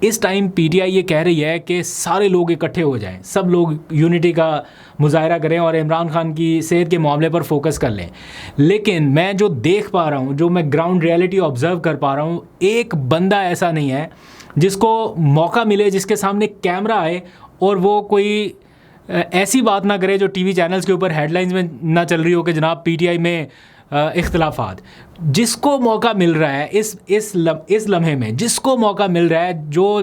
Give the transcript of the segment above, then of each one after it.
Us time P T I یہ کہہ رہی ہے کہ سارے لوگ اکٹھے ہو جائیں, سب لوگ یونٹی کا مظاہرہ کریں اور عمران خان کی صحت کے معاملے پر فوکس کر لیں. لیکن میں جو دیکھ پا رہا ہوں, جو میں گراؤنڈ ریئلٹی آبزرو کر پا رہا ہوں, ایک بندہ ایسا نہیں ہے جس کو موقع ملے, جس کے سامنے کیمرہ آئے اور وہ کوئی ایسی بات نہ کرے جو ٹی وی چینلز کے اوپر ہیڈ لائنز میں نہ چل رہی ہو کہ جناب پی ٹی آئی میں اختلافات. جس کو موقع مل رہا ہے اس لمحے میں, جس کو موقع مل رہا ہے, جو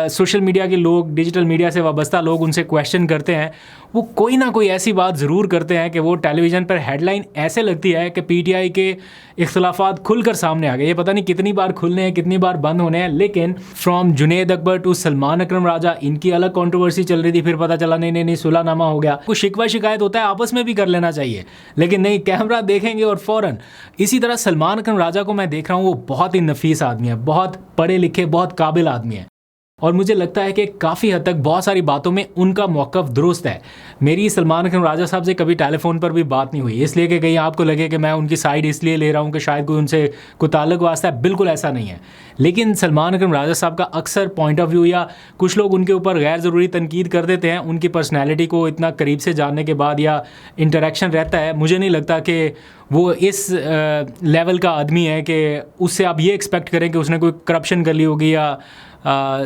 سوشل میڈیا کے لوگ, ڈیجیٹل میڈیا سے وابستہ لوگ ان سے کویشچن کرتے ہیں, وہ کوئی نہ کوئی ایسی بات ضرور کرتے ہیں کہ وہ ٹیلی ویژن پر ہیڈ لائن ایسے لگتی ہے کہ پی ٹی آئی کے اختلافات کھل کر سامنے آ گئے. یہ پتہ نہیں کتنی بار کھلنے ہیں, کتنی بار بند ہونے ہیں. لیکن فرام جنید اکبر ٹو سلمان اکرم راجہ, ان کی الگ کنٹروورسی چل رہی تھی, پھر پتہ چلا نہیں صلح نامہ ہو گیا. کوئی شکوہ شکایت ہوتا ہے آپس میں بھی کر لینا چاہیے, لیکن نہیں, کیمرہ دیکھیں گے اور فوراً. اسی طرح سلمان اکرم راجہ کو میں دیکھ رہا ہوں, وہ بہت ہی نفیس آدمی ہے, بہت پڑھے لکھے, بہت قابل آدمی ہے, اور مجھے لگتا ہے کہ کافی حد تک بہت ساری باتوں میں ان کا موقف درست ہے. میری سلمان اکرم راجہ صاحب سے کبھی ٹیلی فون پر بھی بات نہیں ہوئی, اس لیے کہ کہیں آپ کو لگے کہ میں ان کی سائڈ اس لیے لے رہا ہوں کہ شاید کوئی ان سے کوئی تعلق واسطہ ہے. بالکل ایسا نہیں ہے. لیکن سلمان اکرم راجہ صاحب کا اکثر پوائنٹ آف ویو, یا کچھ لوگ ان کے اوپر غیر ضروری تنقید کر دیتے ہیں, ان کی پرسنالٹی کو اتنا قریب سے جاننے کے بعد یا انٹریکشن رہتا ہے, مجھے نہیں لگتا کہ وہ اس لیول کا آدمی ہے کہ اس سے آپ یہ ایکسپیکٹ کریں کہ اس نے کوئی کرپشن کر لی ہوگی یا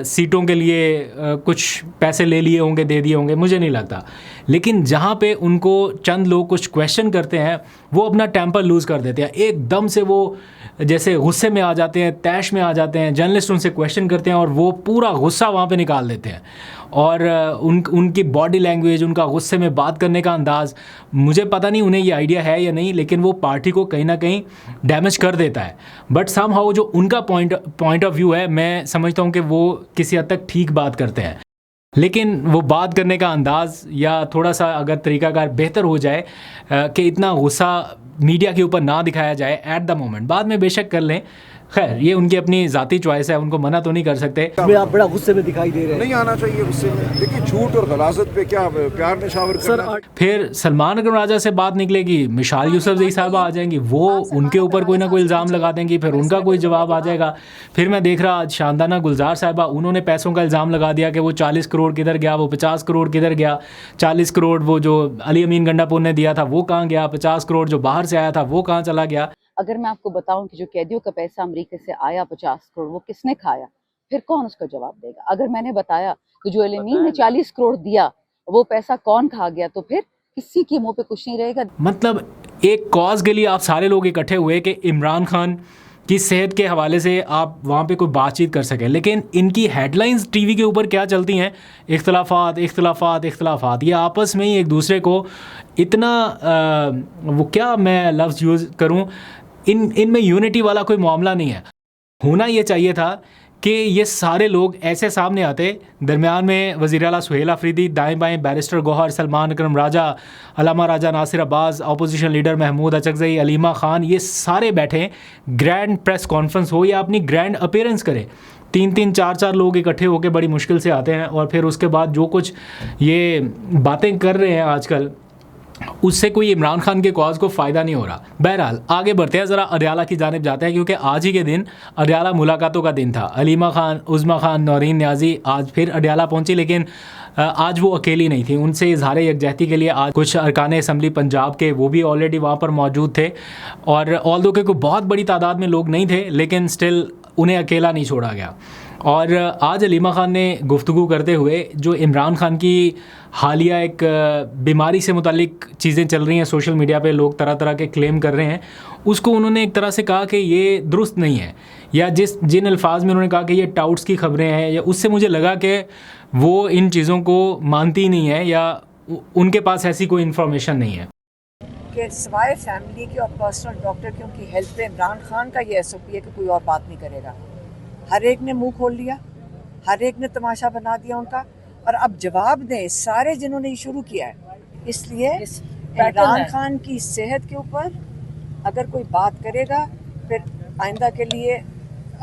سیٹوں کے لیے کچھ پیسے لے لیے ہوں گے, دے دیے ہوں گے, مجھے نہیں لگتا. لیکن جہاں پہ ان کو چند لوگ کچھ کویشچن کرتے ہیں, وہ اپنا ٹیمپر لوز کر دیتے ہیں, ایک دم سے وہ جیسے غصے میں آ جاتے ہیں, طیش میں آ جاتے ہیں. جرنلسٹ ان سے کویشچن کرتے ہیں اور وہ پورا غصہ وہاں پہ نکال دیتے ہیں, اور ان کی باڈی لینگویج, ان کا غصے میں بات کرنے کا انداز, مجھے پتہ نہیں انہیں یہ آئیڈیا ہے یا نہیں, لیکن وہ پارٹی کو کہیں نہ کہیں ڈیمیج کر دیتا ہے. بٹ سم ہاؤ جو ان کا پوائنٹ آف ویو ہے, میں سمجھتا ہوں کہ وہ کسی حد تک ٹھیک بات کرتے ہیں. لیکن وہ بات کرنے کا انداز یا تھوڑا سا اگر طریقہ کار بہتر ہو جائے کہ اتنا غصہ میڈیا کے اوپر نہ دکھایا جائے ایٹ دا مومنٹ, بعد میں بے شک کر لیں. خیر, یہ ان کی اپنی ذاتی چوائس ہے, ان کو منع تو نہیں کر سکتے. آپ بڑا غصے میں دکھائی دے رہے ہیں. نہیں آنا چاہیے غصے میں. دیکھیں, جھوٹ اور غلاظت پہ کیا پیار نشاور کرنا. پھر سلمان اکرم راجہ سے بات نکلے گی, مشال یوسفزئی صاحبہ آ جائیں گی, وہ ان کے اوپر کوئی نہ کوئی الزام لگا دیں گی, پھر ان کا کوئی جواب آ جائے گا. پھر میں دیکھ رہا شاندانہ گلزار صاحبہ, انہوں نے پیسوں کا الزام لگا دیا کہ وہ 40 کروڑ کدھر گیا, وہ 50 کروڑ کدھر گیا. 40 کروڑ وہ جو علی امین گنڈا پور نے دیا تھا وہ کہاں گیا, 50 کروڑ جو باہر سے آیا تھا وہ کہاں چلا گیا. اگر میں آپ کو بتاؤں کہ جو قیدیوں کا پیسہ امریکہ سے آیا 50 کروڑ, وہ کس نے کھایا, پھر کون اس کا جواب دے گا؟ اگر میں نے بتایا کہ جو علمین نے 40 کروڑ دیا, وہ پیسہ کون کھا گیا, تو پھر کسی کے منہ پہ کچھ نہیں رہے گا. مطلب ایک کاز کے لیے آپ سارے لوگ اکٹھے ہوئے کہ عمران خان کی صحت کے حوالے سے آپ وہاں پہ کوئی بات چیت کر سکیں, لیکن ان کی ہیڈ لائنز ٹی وی کے اوپر کیا چلتی ہیں, اختلافات اختلافات اختلافات. یہ آپس میں ہی ایک دوسرے کو اتنا وہ کیا میں لفظ یوز کروں, ان میں یونٹی والا کوئی معاملہ نہیں ہے. ہونا یہ چاہیے تھا کہ یہ سارے لوگ ایسے سامنے آتے, درمیان میں وزیر اعلیٰ سہیل آفریدی, دائیں بائیں بیرسٹر گوہر, سلمان اکرم راجہ, علامہ راجہ ناصر عباس, اپوزیشن لیڈر محمود اچکزئی, علیمہ خان, یہ سارے بیٹھیں, گرینڈ پریس کانفرنس ہو یا اپنی گرینڈ اپیرنس کریں. 3 4 لوگ اکٹھے ہو کے بڑی مشکل سے آتے ہیں, اور پھر اس کے بعد جو کچھ یہ باتیں کر رہے ہیں آج کل, اس سے کوئی عمران خان کے کاز کو فائدہ نہیں ہو رہا. بہرحال آگے بڑھتے ہیں, ذرا اڈیالہ کی جانب جاتے ہیں, کیونکہ آج ہی کے دن اڈیالہ ملاقاتوں کا دن تھا. علیمہ خان, عظمیٰ خان, نورین نیازی آج پھر اڈیالہ پہنچی, لیکن آج وہ اکیلی نہیں تھی. ان سے اظہار یکجہتی کے لیے آج کچھ ارکان اسمبلی پنجاب کے وہ بھی آلریڈی وہاں پر موجود تھے, اور آلدو کہ کوئی بہت بڑی تعداد میں لوگ نہیں تھے, لیکن سٹل انہیں اکیلا نہیں چھوڑا گیا. اور آج علیمہ خان نے گفتگو کرتے ہوئے جو عمران خان کی حالیہ ایک بیماری سے متعلق چیزیں چل رہی ہیں سوشل میڈیا پہ, لوگ طرح طرح کے کلیم کر رہے ہیں, اس کو انہوں نے ایک طرح سے کہا کہ یہ درست نہیں ہے, یا جن الفاظ میں انہوں نے کہا کہ یہ ٹاؤٹس کی خبریں ہیں, یا اس سے مجھے لگا کہ وہ ان چیزوں کو مانتی نہیں ہے یا ان کے پاس ایسی کوئی انفارمیشن نہیں ہے. کہ سوائے فیملی کے اور پرسنل ڈاکٹر کی ان کی ہیلتھ پہ عمران خان کا یہ ایس او پی ہے کہ کوئی اور بات نہیں کرے گا. ہر ایک نے منہ کھول لیا, ہر ایک نے تماشا بنا دیا ان کا, اور اب جواب دیں سارے جنہوں نے یہ شروع کیا ہے. اس لیے عمران خان کی صحت کے اوپر اگر کوئی بات کرے گا, پھر آئندہ کے لیے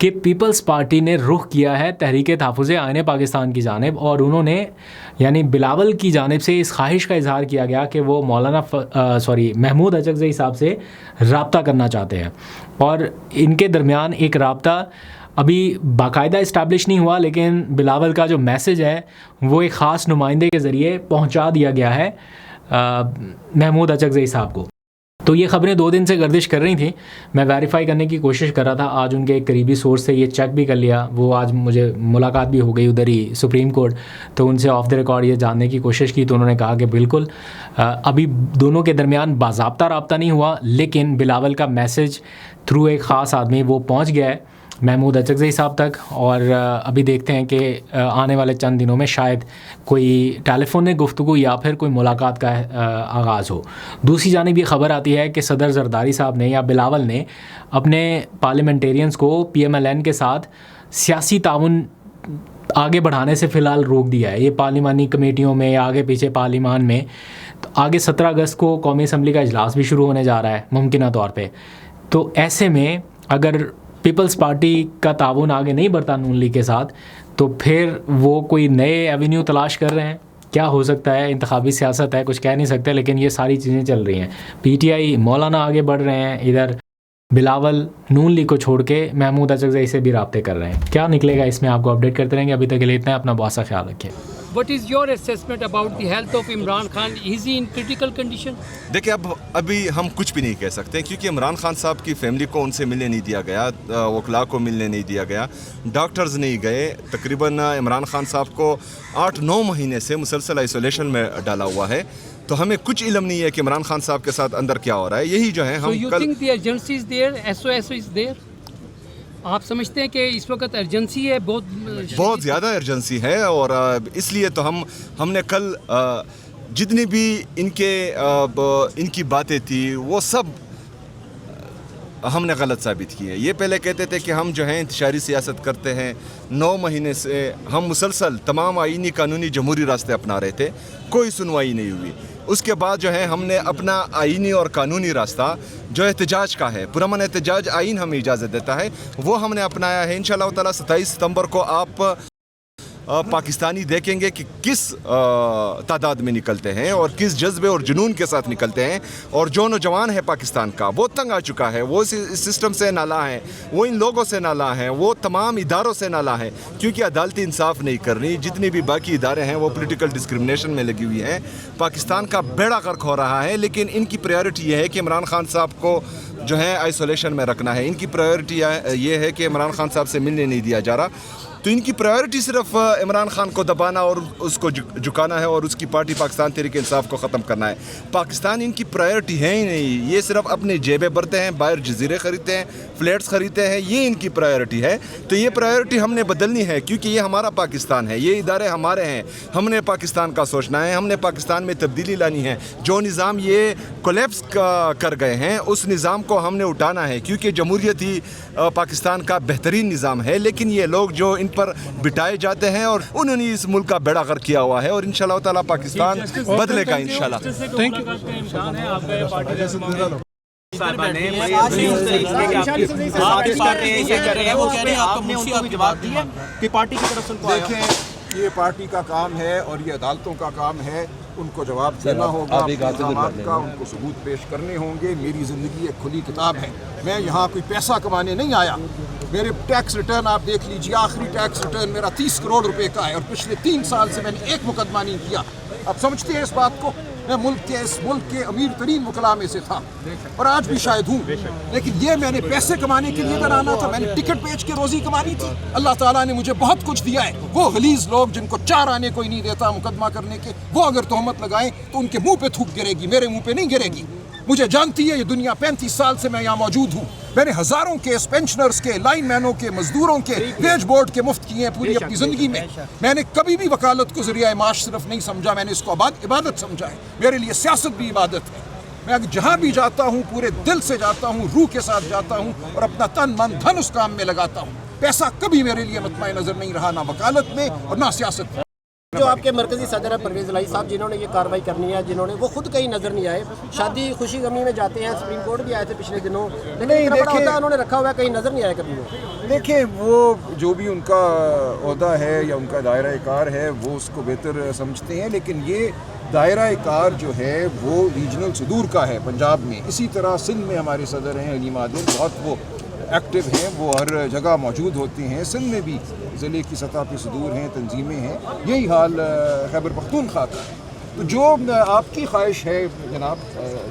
کہ پیپلز پارٹی نے رخ کیا ہے تحریک تحفظ آئین پاکستان کی جانب, اور انہوں نے یعنی بلاول کی جانب سے اس خواہش کا اظہار کیا گیا کہ وہ مولانا محمود اچکزئی صاحب سے رابطہ کرنا چاہتے ہیں, اور ان کے درمیان ایک رابطہ ابھی باقاعدہ اسٹیبلش نہیں ہوا, لیکن بلاول کا جو میسج ہے وہ ایک خاص نمائندے کے ذریعے پہنچا دیا گیا ہے محمود اچکزئی صاحب کو. تو یہ خبریں 2 دن سے گردش کر رہی تھیں, میں ویریفائی کرنے کی کوشش کر رہا تھا, آج ان کے ایک قریبی سورس سے یہ چیک بھی کر لیا, وہ آج مجھے ملاقات بھی ہو گئی ادھر ہی سپریم کورٹ, تو ان سے آف دا ریکارڈ یہ جاننے کی کوشش کی, تو انہوں نے کہا کہ بالکل ابھی دونوں کے درمیان باضابطہ رابطہ نہیں ہوا, لیکن بلاول کا میسج تھرو ایک خاص آدمی وہ پہنچ گیا ہے محمود اچکزئی صاحب تک, اور ابھی دیکھتے ہیں کہ آنے والے چند دنوں میں شاید کوئی ٹیلی فونک گفتگو یا پھر کوئی ملاقات کا آغاز ہو. دوسری جانب یہ خبر آتی ہے کہ صدر زرداری صاحب نے یا بلاول نے اپنے پارلیمنٹیرینز کو PMLN کے ساتھ سیاسی تعاون آگے بڑھانے سے فی الحال روک دیا ہے. یہ پارلیمانی کمیٹیوں میں یا آگے پیچھے پارلیمان میں, تو آگے 17 اگست کو قومی اسمبلی کا اجلاس بھی شروع ہونے جا رہا ہے ممکنہ طور پہ, تو ایسے میں اگر پیپلز پارٹی کا تعاون آگے نہیں بڑھتا نون لیگ کے ساتھ, تو پھر وہ کوئی نئے ایونیو تلاش کر رہے ہیں. کیا ہو سکتا ہے, انتخابی سیاست ہے, کچھ کہہ نہیں سکتے, لیکن یہ ساری چیزیں چل رہی ہیں. PTI مولانا آگے بڑھ رہے ہیں, ادھر بلاول نون لیگ کو چھوڑ کے محمود اچکزئی سے بھی رابطے کر رہے ہیں. کیا نکلے گا اس میں آپ کو اپڈیٹ کرتے رہیں گے. ابھی تک کے لیے اتنا ہے, اپنا بہت سا خیال رکھیں. What is your assessment about the health of Imran Khan? Is he in critical condition? دیکھیں ابھی ہم کچھ بھی نہیں کہہ سکتے, کیونکہ عمران خان صاحب کی فیملی کو ان سے ملنے نہیں دیا گیا, وکلاء کو ملنے نہیں دیا گیا, ڈاکٹرز نہیں گئے. تقریباً عمران خان صاحب کو 8-9 مہینے سے مسلسل آئسولیشن میں ڈالا ہوا ہے, تو ہمیں کچھ علم نہیں ہے کہ عمران خان صاحب کے ساتھ اندر کیا ہو رہا ہے. یہی جو ہے ہم So you think the urgency is there, SOS is there? آپ سمجھتے ہیں کہ اس وقت ارجنسی ہے, بہت زیادہ ارجنسی ہے, اور اس لیے تو ہم نے کل جتنی بھی ان کی باتیں تھی وہ سب ہم نے غلط ثابت کی ہے. یہ پہلے کہتے تھے کہ ہم جو ہیں انتشاری سیاست کرتے ہیں, 9 مہینے سے ہم مسلسل تمام آئینی قانونی جمہوری راستے اپنا رہے تھے, کوئی سنوائی نہیں ہوئی. اس کے بعد جو ہے ہم نے اپنا آئینی اور قانونی راستہ جو احتجاج کا ہے, پرامن احتجاج آئین ہمیں اجازت دیتا ہے, وہ ہم نے اپنایا ہے. انشاءاللہ تعالیٰ 27 ستمبر کو آپ پاکستانی دیکھیں گے کہ کس تعداد میں نکلتے ہیں اور کس جذبے اور جنون کے ساتھ نکلتے ہیں. اور جو نوجوان ہے پاکستان کا وہ تنگ آ چکا ہے, وہ اس سسٹم سے نالاں ہے, وہ ان لوگوں سے نالاں ہیں, وہ تمام اداروں سے نالاں ہیں, کیونکہ عدالتی انصاف نہیں کرنی. جتنی بھی باقی ادارے ہیں وہ پولیٹیکل ڈسکرمنیشن میں لگی ہوئی ہیں. پاکستان کا بیڑا غرق ہو رہا ہے, لیکن ان کی پریورٹی یہ ہے کہ عمران خان صاحب کو جو ہے آئسولیشن میں رکھنا ہے. ان کی پریورٹی یہ ہے کہ عمران خان صاحب سے ملنے نہیں دیا جا رہا. تو ان کی پرائیورٹی صرف عمران خان کو دبانا اور اس کو جھکانا ہے اور اس کی پارٹی پاکستان تحریک انصاف کو ختم کرنا ہے. پاکستان ان کی پرائیورٹی ہے ہی نہیں. یہ صرف اپنی جیبیں بھرتے ہیں, باہر جزیرے خریدتے ہیں, فلیٹس خریدتے ہیں, یہ ان کی پرائیورٹی ہے. تو یہ پرائیورٹی ہم نے بدلنی ہے, کیونکہ یہ ہمارا پاکستان ہے, یہ ادارے ہمارے ہیں, ہم نے پاکستان کا سوچنا ہے, ہم نے پاکستان میں تبدیلی لانی ہے. جو نظام یہ کولیپس کر گئے ہیں اس نظام کو ہم نے اٹھانا ہے, کیونکہ جمہوریت ہی پاکستان کا بہترین نظام ہے. لیکن یہ لوگ جو ان پر بٹائے جاتے ہیں اور انہوں نے اس ملک کا بیڑا غرق کیا ہوا ہے, اور انشاءاللہ تعالیٰ پاکستان بدلے گا انشاءاللہ. Thank you. دیکھیں, یہ پارٹی کا کام ہے اور یہ عدالتوں کا کام ہے, ان کو جواب دینا ہوگا اپنے الزامات کا, ان کو ثبوت پیش کرنے ہوں گے. میری زندگی ایک کھلی کتاب ہے, میں یہاں کوئی پیسہ کمانے نہیں آیا. میرے ٹیکس ریٹرن آپ دیکھ لیجیے, آخری ٹیکس ریٹرن میرا 30 کروڑ روپے کا ہے, اور پچھلے 3 سال سے میں نے ایک مقدمہ نہیں کیا. آپ سمجھتے ہیں اس بات کو؟ میں اس ملک کے امیر ترین وکلاء میں سے تھا, اور آج بھی شاید ہوں. لیکن یہ میں نے پیسے کمانے کے لیے ادھر آنا تھا, میں نے ٹکٹ بیچ کے روزی کمانی تھی. اللہ تعالیٰ نے مجھے بہت کچھ دیا ہے. وہ غلیظ لوگ جن کو 4 آنے کوئی نہیں دیتا مقدمہ کرنے کے, وہ اگر تہمت لگائیں تو ان کے منہ پہ تھوک گرے گی, میرے منہ پہ نہیں گرے گی. مجھے جانتی ہے یہ دنیا, 35 سال سے میں یہاں موجود ہوں. میں نے ہزاروں کیس پینشنرز کے, لائن مینوں کے, مزدوروں کے, ویج بورڈ کے مفت کیے ہیں پوری اپنی زندگی میں. میں نے کبھی بھی وکالت کو ذریعہ معاش صرف نہیں سمجھا, میں نے اس کو عبادت سمجھا ہے. میرے لیے سیاست بھی عبادت ہے. میں جہاں بھی جاتا ہوں پورے دل سے جاتا ہوں, روح کے ساتھ جاتا ہوں, اور اپنا تن من دھن اس کام میں لگاتا ہوں. پیسہ کبھی میرے لیے مطمع نظر نہیں رہا, نہ وکالت میں اور نہ سیاست میں. جو آپ کے مرکزی صدر ہیں پرویز الہی صاحب جنہوں نے یہ کارروائی کرنی ہے جنہوں نے وہ خود کہیں نظر نہیں آئے شادی خوشی غمی میں جاتے ہیں سپریم کورٹ بھی آئے تھے پچھلے دنوں لیکن اتنا بڑا عہدہ انہوں نے رکھا ہوا ہے کہیں نظر نہیں آیا کبھی وہ دیکھیں وہ جو بھی ان کا عہدہ ہے یا ان کا دائرہ کار ہے وہ اس کو بہتر سمجھتے ہیں لیکن یہ دائرہ کار جو ہے وہ ریجنل صدور کا ہے پنجاب میں اسی طرح سندھ میں ہمارے صدر ہیں علیم عادل بہت وہ ایکٹیو ہیں وہ ہر جگہ موجود ہوتے ہیں سندھ میں بھی ضلع کی سطح پہ صدور ہیں تنظیمیں ہیں یہی حال خیبر پختونخوا کا ہے تو جو آپ کی خواہش ہے جناب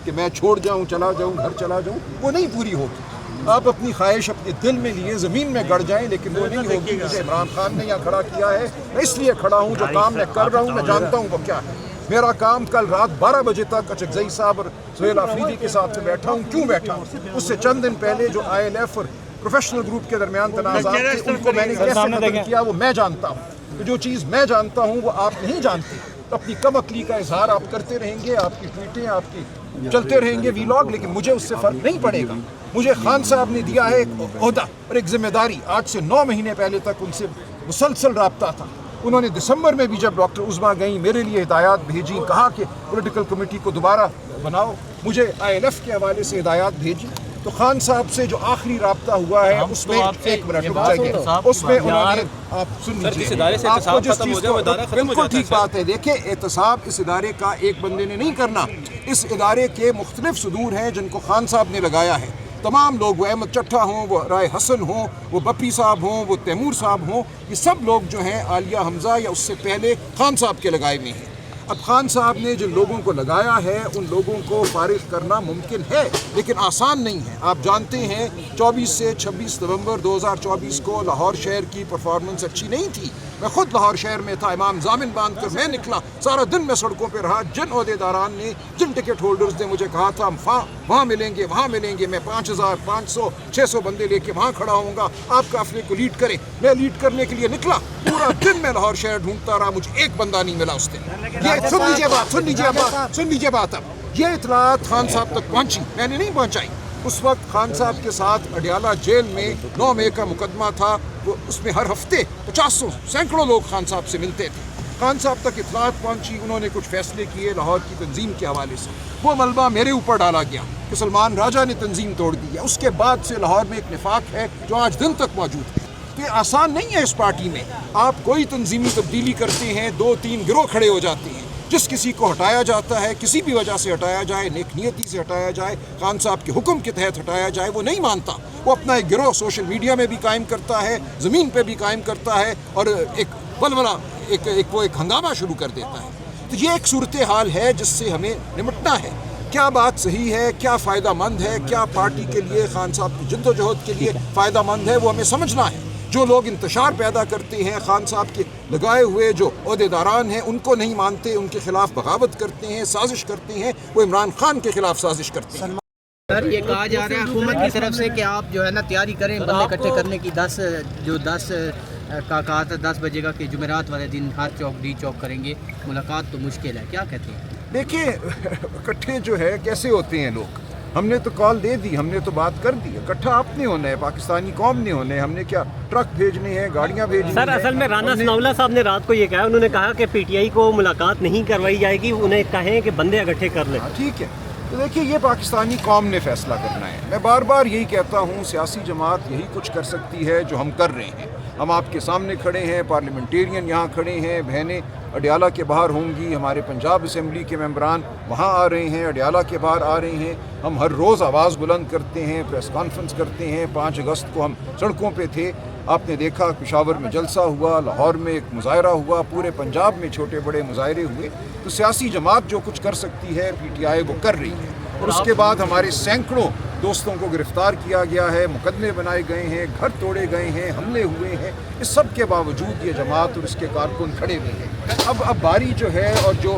کہ میں چھوڑ جاؤں چلا جاؤں گھر چلا جاؤں وہ نہیں پوری ہوگی آپ اپنی خواہش اپنے دل میں لیے زمین میں گڑ جائیں لیکن وہ نہیں ہوگی جسے عمران خان نے یہاں کھڑا کیا ہے میں اس لیے کھڑا ہوں جو کام میں کر رہا ہوں میں جانتا ہوں وہ کیا ہے میرا کام کل رات 12 بجے تک اچکزئی صاحب اور سہیل آفریدی کے ساتھ سے بیٹھا ہوں کیوں بیٹھا ہوں اس سے چند دن پہلے جو ILF اور پروفیشنل گروپ کے درمیان تنازعات تھے ان کو میں نے کیسے ختم کیا وہ میں جانتا ہوں تو جو چیز میں جانتا ہوں وہ آپ نہیں جانتے تو اپنی کم عقلی کا اظہار آپ کرتے رہیں گے آپ کی ٹویٹیں آپ کی چلتے رہیں گے ویلاگ لیکن مجھے اس سے فرق نہیں پڑے گا مجھے خان صاحب نے دیا ہے ایک عہدہ اور ایک ذمہ داری آج سے 9 مہینے پہلے تک ان سے مسلسل رابطہ تھا انہوں نے دسمبر میں بھی جب ڈاکٹر عظمیٰ گئیں میرے لیے ہدایات بھیجی کہا کہ پولیٹیکل کمیٹی کو دوبارہ بناؤ مجھے ILF کے حوالے سے ہدایات بھیجی تو خان صاحب سے جو آخری رابطہ ہوا ہے اس میں ایک منٹ رک جائیے اس میں انہوں نے آپ سن لیجیے آپ کو جس چیز کو بالکل ٹھیک بات ہے دیکھیں احتساب اس ادارے کا ایک بندے نے نہیں کرنا اس ادارے کے مختلف صدور ہیں جن کو خان صاحب نے لگایا ہے تمام لوگ وہ احمد چٹھا ہوں وہ رائے حسن ہوں وہ بپی صاحب ہوں وہ تیمور صاحب ہوں یہ سب لوگ جو ہیں عالیہ حمزہ یا اس سے پہلے خان صاحب کے لگائے ہوئے ہیں اب خان صاحب نے جن لوگوں کو لگایا ہے ان لوگوں کو فارغ کرنا ممکن ہے لیکن آسان نہیں ہے آپ جانتے ہیں 24 سے 26 نومبر 2024 کو لاہور شہر کی پرفارمنس اچھی نہیں تھی میں خود لاہور شہر میں تھا امام ضامن باندھ کر میں نکلا سارا دن میں سڑکوں پہ رہا جن عہدیداران نے جن ٹکٹ ہولڈرز نے مجھے کہا تھا ہم وہاں ملیں گے میں 5000 500 600 بندے لے کے وہاں کھڑا ہوں گا آپ قافلے کو لیڈ کریں میں لیڈ کرنے کے لیے نکلا پورا دن میں لاہور شہر ڈھونڈتا رہا مجھے ایک بندہ نہیں ملا اس دن یہ سن لیجیے بات اب یہ اطلاعات خان صاحب تک پہنچی میں نے نہیں پہنچائی اس وقت خان صاحب کے ساتھ اڈیالہ جیل میں 9 مئی کا مقدمہ تھا وہ اس میں ہر ہفتے 50 سینکڑوں لوگ خان صاحب سے ملتے تھے خان صاحب تک اطلاعات پہنچی انہوں نے کچھ فیصلے کیے لاہور کی تنظیم کے حوالے سے وہ ملبہ میرے اوپر ڈالا گیا کہ سلمان راجہ نے تنظیم توڑ دی ہے اس کے بعد سے لاہور میں ایک نفاق ہے جو آج دن تک موجود ہے یہ آسان نہیں ہے اس پارٹی میں آپ کوئی تنظیمی تبدیلی کرتے ہیں 2-3 گروہ کھڑے ہو جاتے ہیں جس کسی کو ہٹایا جاتا ہے کسی بھی وجہ سے ہٹایا جائے نیک نیتی سے ہٹایا جائے خان صاحب کے حکم کے تحت ہٹایا جائے وہ نہیں مانتا وہ اپنا ایک گروہ سوشل میڈیا میں بھی قائم کرتا ہے زمین پہ بھی قائم کرتا ہے اور ایک ولولہ ایک ہنگامہ شروع کر دیتا ہے تو یہ ایک صورتحال ہے جس سے ہمیں نمٹنا ہے کیا بات صحیح ہے کیا فائدہ مند ہے کیا پارٹی کے لیے خان صاحب کی جد و جہد کے لیے فائدہ مند ہے وہ ہمیں سمجھنا ہے جو لوگ انتشار پیدا کرتے ہیں خان صاحب کے لگائے ہوئے جو عہدیداران ہیں ان کو نہیں مانتے ان کے خلاف بغاوت کرتے ہیں سازش کرتے ہیں وہ عمران خان کے خلاف سازش کرتے ہیں سر یہ کہا جا رہا ہے حکومت کی طرف سے کہ آپ جو ہے نا تیاری کریں بندے اکٹھے کرنے کی 10 کا کہا تھا 10 بجے کا کہ جمعرات والے دن ہر چوک ڈی چوک کریں گے ملاقات تو مشکل ہے کیا کہتے ہیں دیکھیں اکٹھے جو ہے کیسے ہوتے ہیں لوگ ہم نے تو کال دے دی ہم نے تو بات کر دی اکٹھا آپ نے ہونا ہے پاکستانی قوم نے ہونا ہے ہم نے کیا ٹرک بھیجنے ہیں گاڑیاں بھیجنی ہیں سر اصل میں رانا ثناءاللہ صاحب نے رات کو یہ کہا انہوں نے کہا کہ PTI کو ملاقات نہیں کروائی جائے گی انہیں کہیں کہ بندے اکٹھے کر لیں ٹھیک ہے تو دیکھیے یہ پاکستانی قوم نے فیصلہ کرنا ہے میں بار بار یہی کہتا ہوں سیاسی جماعت یہی کچھ کر سکتی ہے جو ہم کر رہے ہیں ہم آپ کے سامنے کھڑے ہیں پارلیمنٹیرین یہاں کھڑے ہیں بہنیں اڈیالہ کے باہر ہوں گی ہمارے پنجاب اسمبلی کے ممبران وہاں آ رہے ہیں اڈیالہ کے باہر آ رہے ہیں ہم ہر روز آواز بلند کرتے ہیں پریس کانفرنس کرتے ہیں 5 اگست کو ہم سڑکوں پہ تھے آپ نے دیکھا پشاور میں جلسہ ہوا لاہور میں ایک مظاہرہ ہوا پورے پنجاب میں چھوٹے بڑے مظاہرے ہوئے تو سیاسی جماعت جو کچھ کر سکتی ہے PTI وہ کر رہی ہے اور اس کے بعد ہمارے سینکڑوں دوستوں کو گرفتار کیا گیا ہے مقدمے بنائے گئے ہیں گھر توڑے گئے ہیں حملے ہوئے ہیں اس سب کے باوجود یہ جماعت اور اس کے کارکن کھڑے ہوئے ہیں اب باری جو ہے اور جو